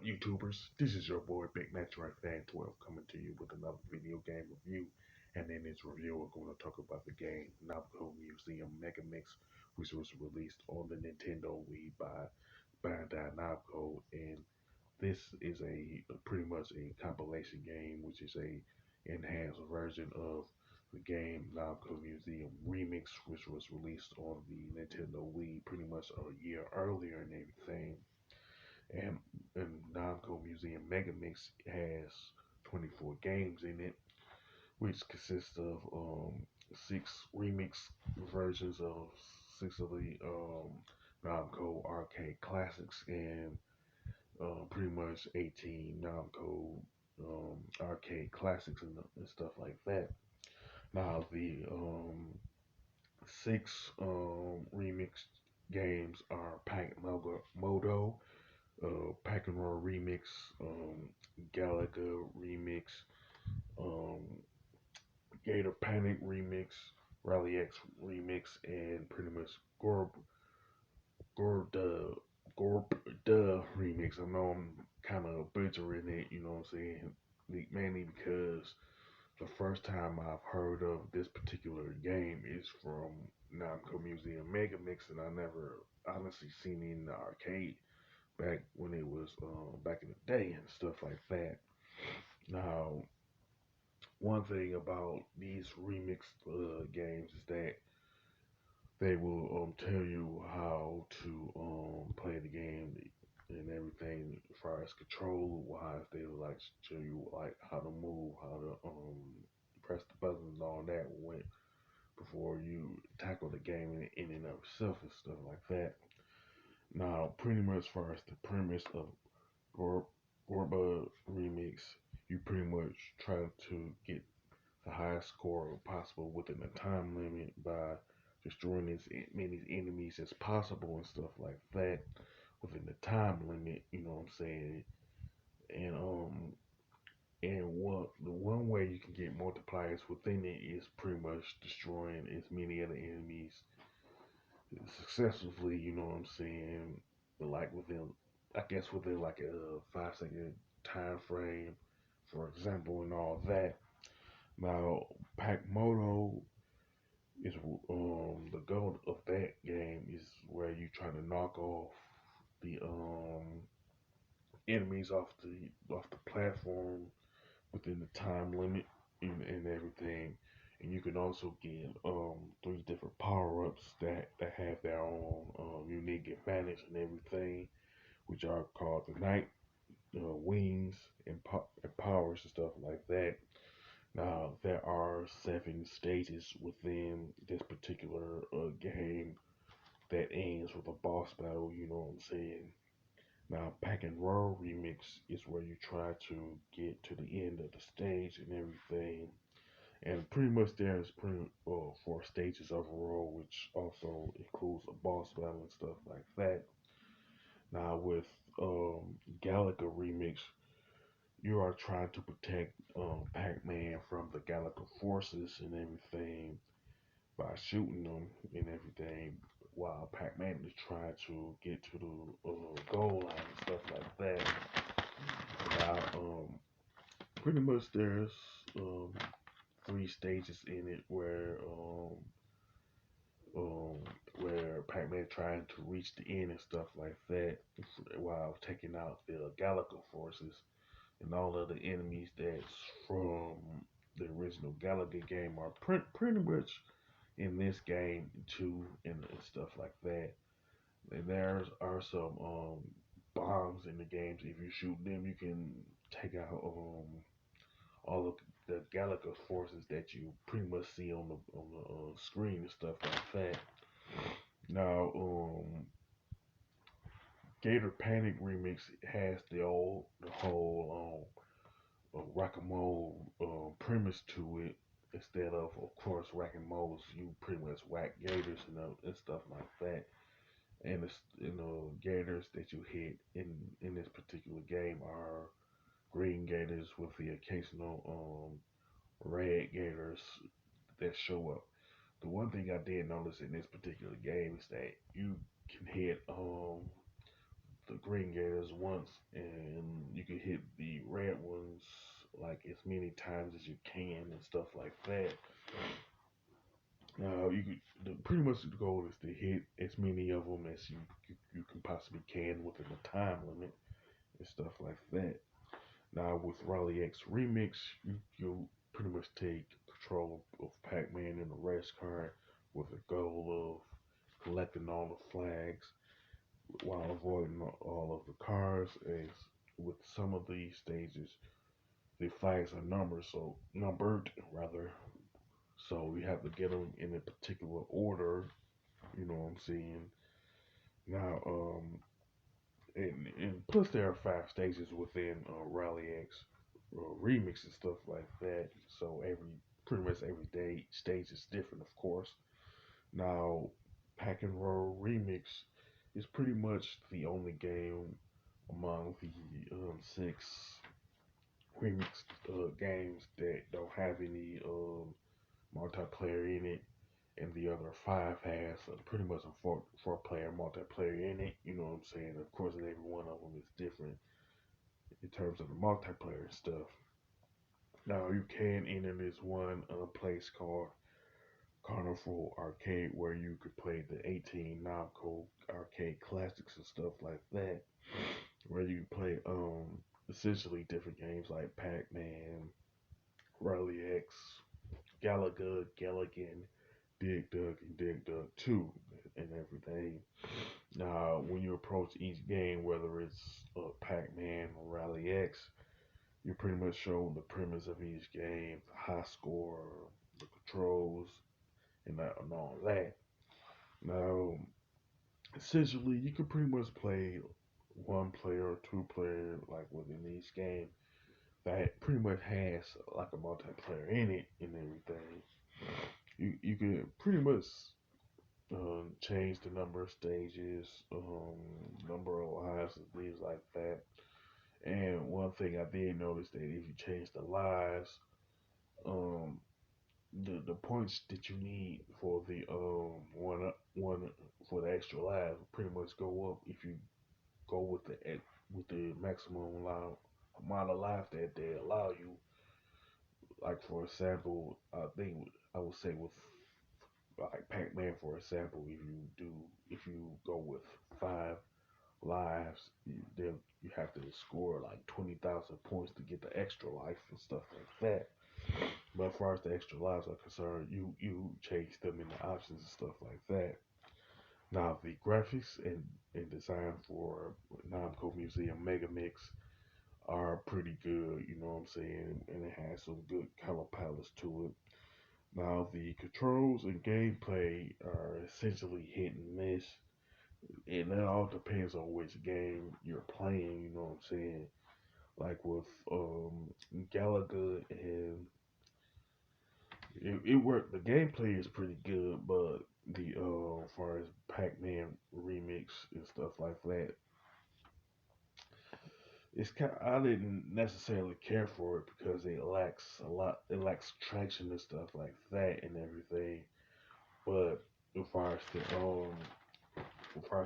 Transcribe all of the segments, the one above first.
up, YouTubers? This is your boy Big Metroid Fan 12 coming to you with another video game review. And in this review, we're going to talk about the game Namco Museum Megamix, which was released on the Nintendo Wii by Bandai Namco. And this is a pretty much a compilation game, which is a enhanced version of the game Namco Museum Remix, which was released on the Nintendo Wii pretty much a year earlier and everything. And, and Namco Museum Megamix has 24 games in it, which consists of six remix versions of six of the Namco arcade classics and pretty much 18 Namco arcade classics and stuff like that. Now, the six remix games are Pac Modo, Pack and Roll Remix, um, Galaga Remix, um, Gator Panic Remix, Rally X Remix, and pretty much Gorb Gorb the Gorb the Remix. I know I'm kind of butchering it, you know what I'm saying? Mainly because the first time I've heard of this particular game is from Namco Museum Megamix, and I never honestly seen it in the arcade back when it was back in the day and stuff like that. Now, one thing about these remix games is that they will tell you how to play the game and everything as far as control wise. They will like show you like how to move, how to press the buttons and all that when before you tackle the game in and of itself and stuff like that. Now, pretty much as far as the premise of Gorb Gorba remix, you pretty much try to get the highest score possible within the time limit by destroying as many enemies as possible and stuff like that within the time limit. You know what I'm saying? And the one way you can get multipliers within it is pretty much destroying as many other enemies successfully. You know what I'm saying? But like within, I guess within like a 5 second time frame, for example, and all that. Now, Pac Moto is the goal of that game is where you try to knock off the enemies off the platform within the time limit and everything. And you can also get three different power ups that have their own unique advantage and everything, which are called the night wings and powers and stuff like that. Now, there are 7 stages within this particular game that ends with a boss battle, you know what I'm saying? Now, Pack and Roll Remix is where you try to get to the end of the stage and everything. And pretty much there's 4 stages overall, which also includes a boss battle and stuff like that. Now, with Galaga Remix, you are trying to protect Pac-Man from the Galaga forces and everything by shooting them and everything, while Pac-Man is trying to get to the goal line and stuff like that. Now, pretty much there's um, 3 stages in it um, where Pac-Man trying to reach the end and stuff like that, while taking out the Galaga forces and all of the enemies that's from the original Galaga game are pretty much in this game too, and stuff like that. And there are some bombs in the games. If you shoot them, you can take out all of the Galaga forces that you pretty much see on the screen and stuff like that. Now, Gator Panic Remix has the whole rock and roll premise to it. Instead of course, whack and moles, you pretty much whack gators and stuff like that. And the gators that you hit in this particular game are green gators with the occasional red gators that show up. The one thing I did notice in this particular game is that you can hit the green gators once, and you can hit the red ones like as many times as you can and stuff like that. You could pretty much the goal is to hit as many of them as you can possibly can within the time limit and stuff like that. Now with Raleigh X Remix, you pretty much take control of Pac-Man and the race car with the goal of collecting all the flags while avoiding all of the cars. As with some of these stages, the flags are numbered rather. So you have to get them in a particular order. You know what I'm saying? Now, and plus there are 5 stages within Rally X remix and stuff like that. So pretty much every day stage is different, of course. Now, Pack and Roll Remix is pretty much the only game among the 6 remix games that don't have any multiplayer in it, and the other 5 has pretty much a four player multiplayer in it. You know what I'm saying? Of course, and every one of them is different in terms of the multiplayer stuff. Now, you can enter this one place called Carnival Arcade where you could play the 18 Namco arcade classics and stuff like that, where you play essentially different games like Pac-Man, Rally X, Galaga, Galagan, Dig Dug, and Dig Dug 2, and everything. Now, when you approach each game, whether it's Pac-Man or Rally X, you're pretty much shown the premise of each game, the high score, the controls, and all that. Now, essentially, you can pretty much play 1 player or 2 player like within each game that pretty much has like a multiplayer in it and everything. You can pretty much change the number of stages, number of lives, and things like that. And one thing I did notice that if you change the lives, um, the points that you need for the one for the extra lives pretty much go up if you go with the maximum amount of life that they allow you. Like for example, I think I would say with like Pac-Man for example, if you go with 5 lives, you have to score like 20,000 points to get the extra life and stuff like that. But as far as the extra lives are concerned, you change them in the options and stuff like that. Now the graphics and design for Namco Museum Megamix are pretty good, you know what I'm saying, and it has some good color palettes to it. Now the controls and gameplay are essentially hit and miss, and that all depends on which game you're playing, you know what I'm saying. Like with Galaga and it worked. The gameplay is pretty good, but the as far as Pac-Man remix and stuff like that, I didn't necessarily care for it because it lacks a lot. It lacks traction and stuff like that and everything. But as far as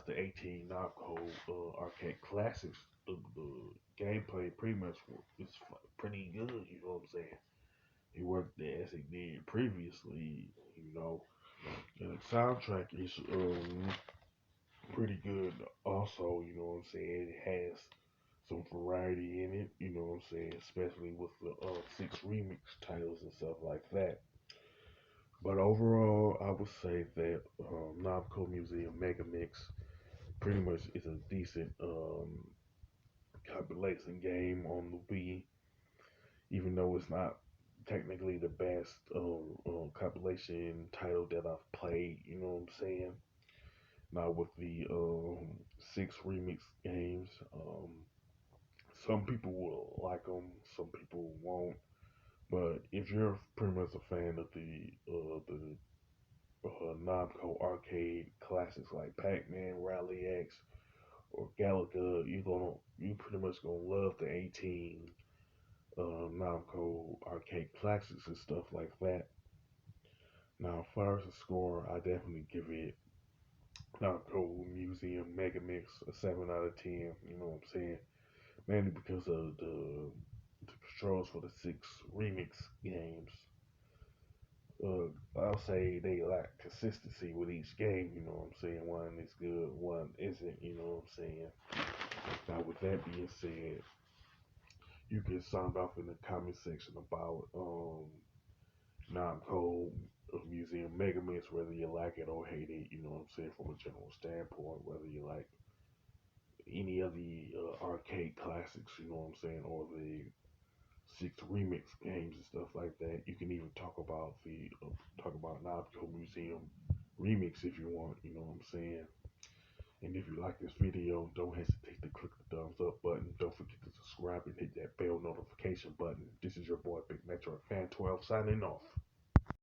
the 18 Namco arcade classics, the gameplay pretty much is pretty good. You know what I'm saying? It worked as it did previously. You know, and the soundtrack is pretty good also, you know what I'm saying? It has some variety in it, you know what I'm saying, especially with the 6 remix titles and stuff like that. But overall, I would say that Namco Museum Megamix pretty much is a decent compilation game on the Wii, even though it's not technically the best compilation title that I've played, you know what I'm saying? Now with the 6 remix games, some people will like them, some people won't. But if you're pretty much a fan of the Namco arcade classics like Pac-Man, Rally X, or Galaga, you pretty much gonna love the 18 Namco arcade classics and stuff like that. Now, as far as the score, I definitely give it Namco Museum Megamix a 7 out of 10. You know what I'm saying? mainly because of the controls for the 6 remix games. I'll say they lack consistency with each game. You know what I'm saying? One is good, one isn't. You know what I'm saying? Now, with that being said, you can sound off in the comment section about Namco Museum Megamix, whether you like it or hate it. You know what I'm saying? From a general standpoint, whether you like any of the arcade classics, you know what I'm saying, or the 6 remix games and stuff like that. You can even talk about Namco Museum remix if you want. You know what I'm saying? And if you like this video, don't hesitate to click the thumbs up button. Don't forget to subscribe and hit that bell notification button. This is your boy Big Metro Fan 12 signing off.